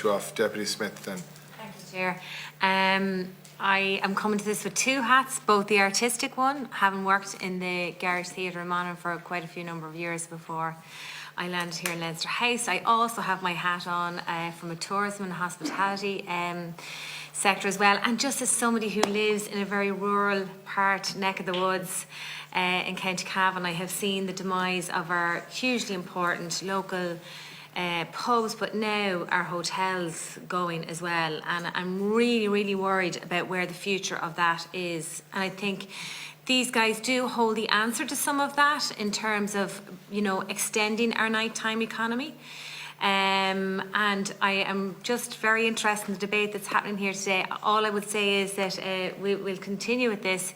You off, Deputy Smith then. Thank you, Chair. I am coming to this with two hats, both the artistic one, having worked in the Garage Theatre in Monaghan for quite a few number of years before I landed here in Leinster House. I also have my hat on from a tourism and hospitality sector as well, and just as somebody who lives in a very rural neck of the woods in County Cavan, I have seen the demise of our hugely important local pubs, but now our hotels going as well, and I'm really worried about where the future of that is. And I think these guys do hold the answer to some of that in terms of, you know, extending our nighttime economy. And I am just very interested in the debate that's happening here today. All I would say is that we'll continue with this,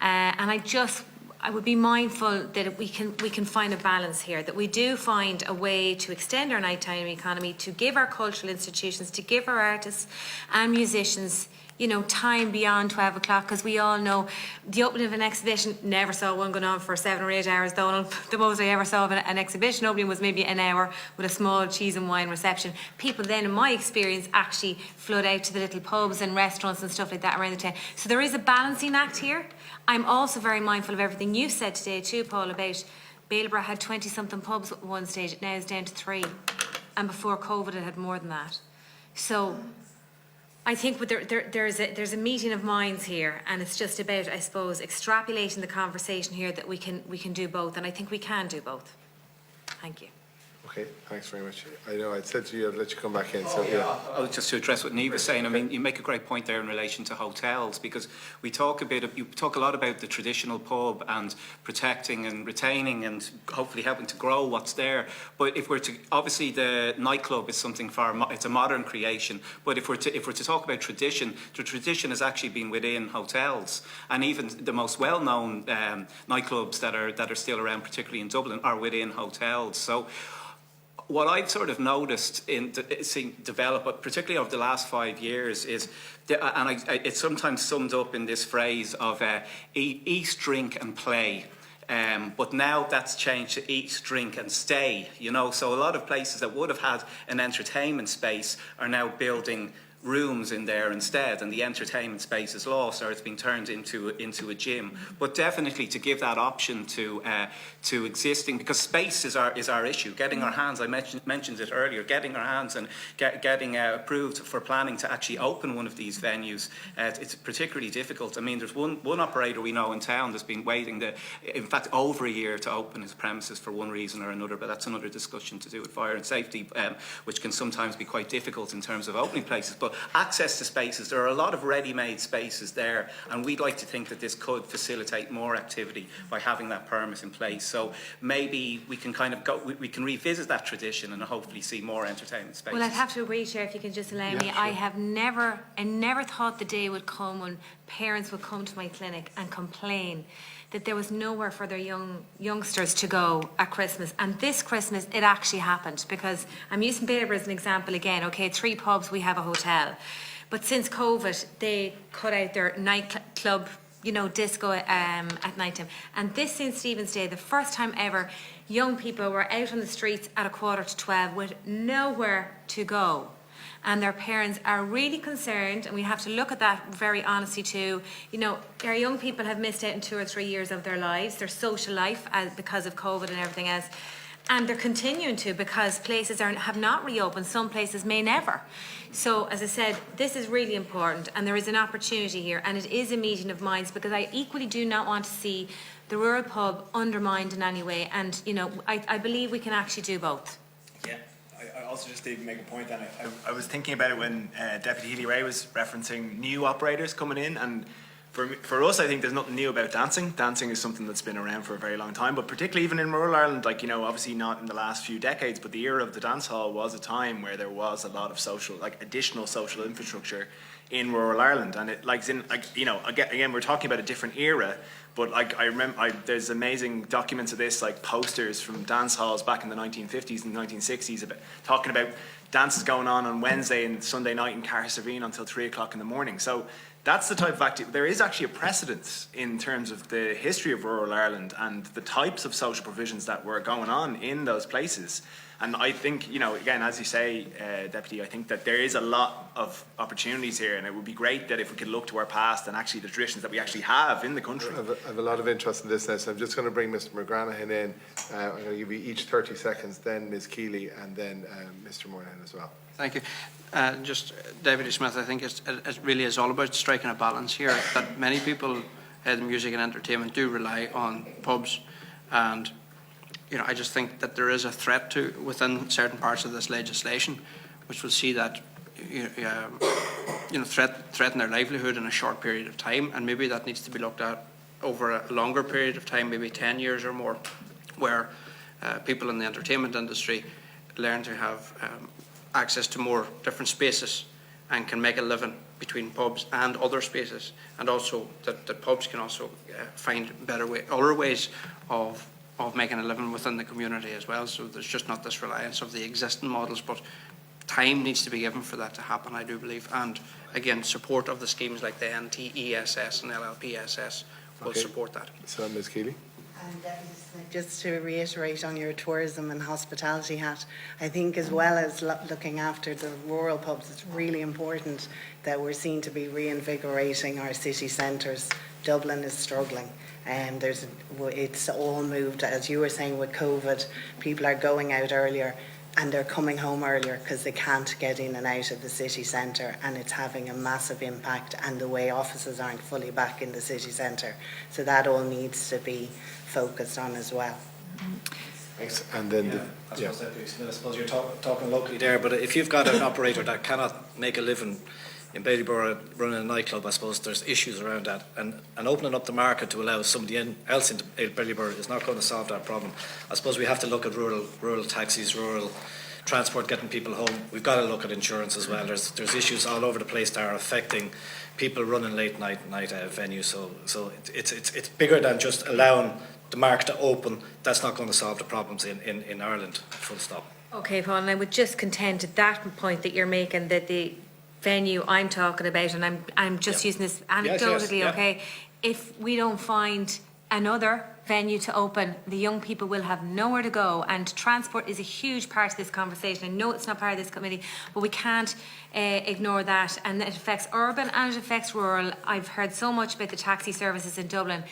and I would be mindful that we can find a balance here, that we do find a way to extend our nighttime economy, to give our cultural institutions, to give our artists and musicians, you know, time beyond 12 o'clock, because we all know the opening of an exhibition, never saw one going on for 7 or 8 hours. The most I ever saw of an exhibition opening was maybe an hour with a small cheese and wine reception. People then, in my experience, actually flood out to the little pubs and restaurants and stuff like that around the town. So there is a balancing act here. I'm also very mindful of everything you said today too, Paul, about Bailborough had 20-something pubs at one stage. It now is down to 3. And before COVID, it had more than that. So I think there's a meeting of minds here, and it's just about, I suppose, extrapolating the conversation here that we can do both, and I think we can do both. Thank you. Okay, thanks very much. I know I'd said to you I'd let you come back in, so yeah. Just to address what Niamh was saying, I mean, you make a great point there in relation to hotels, because you talk a lot about the traditional pub and protecting and retaining and hopefully helping to grow what's there. But if we're to, obviously the nightclub is something it's a modern creation. But if we're to talk about tradition, the tradition has actually been within hotels, and even the most well-known nightclubs that are still around, particularly in Dublin, are within hotels. So what I've sort of noticed seeing develop, but particularly over the last 5 years, is, it's sometimes summed up in this phrase of eat, drink and play. But now that's changed to eat, drink and stay, you know. So a lot of places that would have had an entertainment space are now building rooms in there instead, and the entertainment space is lost, or it's been turned into a gym. But definitely to give that option to existing, because space is our issue. Getting our hands, I mentioned it earlier, getting our hands and getting approved for planning to actually open one of these venues, it's particularly difficult. I mean, there's one operator we know in town that's been waiting, in fact, over a year to open his premises for one reason or another, but that's another discussion to do with fire and safety, which can sometimes be quite difficult in terms of opening places. But access to spaces, there are a lot of ready-made spaces there, and we'd like to think that this could facilitate more activity by having that permit in place. So maybe we can kind of we can revisit that tradition and hopefully see more entertainment spaces. Well, I'd have to agree, Chair, if you can just allow me. Sure. I never thought the day would come when parents would come to my clinic and complain that there was nowhere for their youngsters to go at Christmas. And this Christmas, it actually happened, because I'm using Bailborough as an example again. Okay, 3 pubs, we have a hotel. But since COVID, they cut out their nightclub, you know, disco at night time. And this St. Stephen's Day, the first time ever, young people were out on the streets at 11:45 with nowhere to go. And their parents are really concerned, and we have to look at that very honestly too. You know, our young people have missed out in 2 or 3 years of their lives, their social life, because of COVID and everything else. And they're continuing to, because places have not reopened. Some places may never. So, as I said, this is really important, and there is an opportunity here, and it is a meeting of minds, because I equally do not want to see the rural pub undermined in any way. And, you know, I believe we can actually do both. Yeah. I also just did make a point, and I was thinking about it when Deputy Healy-Rae was referencing new operators coming in, and for us, I think there's nothing new about dancing. Dancing is something that's been around for a very long time, but particularly even in rural Ireland, like, you know, obviously not in the last few decades, but the era of the dance hall was a time where there was a lot of additional social infrastructure in rural Ireland, and it, you know, again, we're talking about a different era. But like, I remember, there's amazing documents of this, like posters from dance halls back in the 1950s and 1960s, talking about dances going on Wednesday and Sunday night in Cahersiveen until 3 o'clock in the morning. So that's the type of activity. There is actually a precedence in terms of the history of rural Ireland and the types of social provisions that were going on in those places. And I think, again, as you say, Deputy, I think that there is a lot of opportunities here, and it would be great that if we could look to our past and actually the traditions that we actually have in the country. I have a lot of interest in this now, so I'm just going to bring Mr. McGranahan in. I'm going to give you each 30 seconds, then Ms. Keeley, and then Mr. Moynihan as well. Thank you. Just Deputy Smith, I think it really is all about striking a balance here, that many people in music and entertainment do rely on pubs, and I just think that there is a threat to within certain parts of this legislation, which will see that threaten their livelihood in a short period of time, and maybe that needs to be looked at over a longer period of time, maybe 10 years or more, where people in the entertainment industry learn to have access to more different spaces and can make a living between pubs and other spaces, and also that pubs can also find other ways of making a living within the community as well. So there's just not this reliance of the existing models, but time needs to be given for that to happen, I do believe. And again, support of the schemes like the NTESS and LLPSS will support that. So Ms. Keeley? Just to reiterate on your tourism and hospitality hat, I think as well as looking after the rural pubs, it's really important that we're seen to be reinvigorating our city centres. Dublin is struggling, and it's all moved, as you were saying, with COVID. People are going out earlier and they're coming home earlier because they can't get in and out of the city centre, and it's having a massive impact, and the way offices aren't fully back in the city centre. So that all needs to be focused on as well. Thanks. And then I suppose you're talking locally there, but if you've got an operator that cannot make a living in Ballyborough running a nightclub, I suppose there's issues around that, and opening up the market to allow somebody else into Ballyborough is not going to solve that problem. I suppose we have to look at rural taxis, rural transport, getting people home. We've got to look at insurance as well. There's issues all over the place that are affecting people running late night venues. So it's bigger than just allowing the market to open. That's not going to solve the problems in Ireland, full stop. Okay, Paul, and I would just contend at that point that you're making, that the venue I'm talking about, and I'm just using this anecdotally, okay, if we don't find another venue to open, the young people will have nowhere to go, and transport is a huge part of this conversation. I know it's not part of this committee, but we can't ignore that, and it affects urban and it affects rural. I've heard so much about the taxi services in Dublin.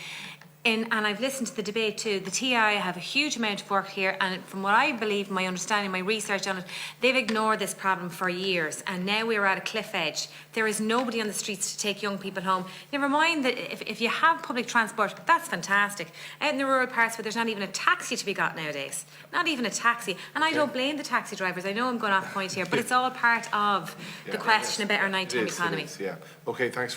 And I've listened to the debate too. The TI have a huge amount of work here, and from what I believe, my understanding, my research on it, they've ignored this problem for years, and now we're at a cliff edge. There is nobody on the streets to take young people home. Never mind that if you have public transport, that's fantastic. Out in the rural parts where there's not even a taxi to be got nowadays, not even a taxi. And I don't blame the taxi drivers. I know I'm going off point here, but it's all part of the question about our nighttime economy. Yeah. Okay, thanks.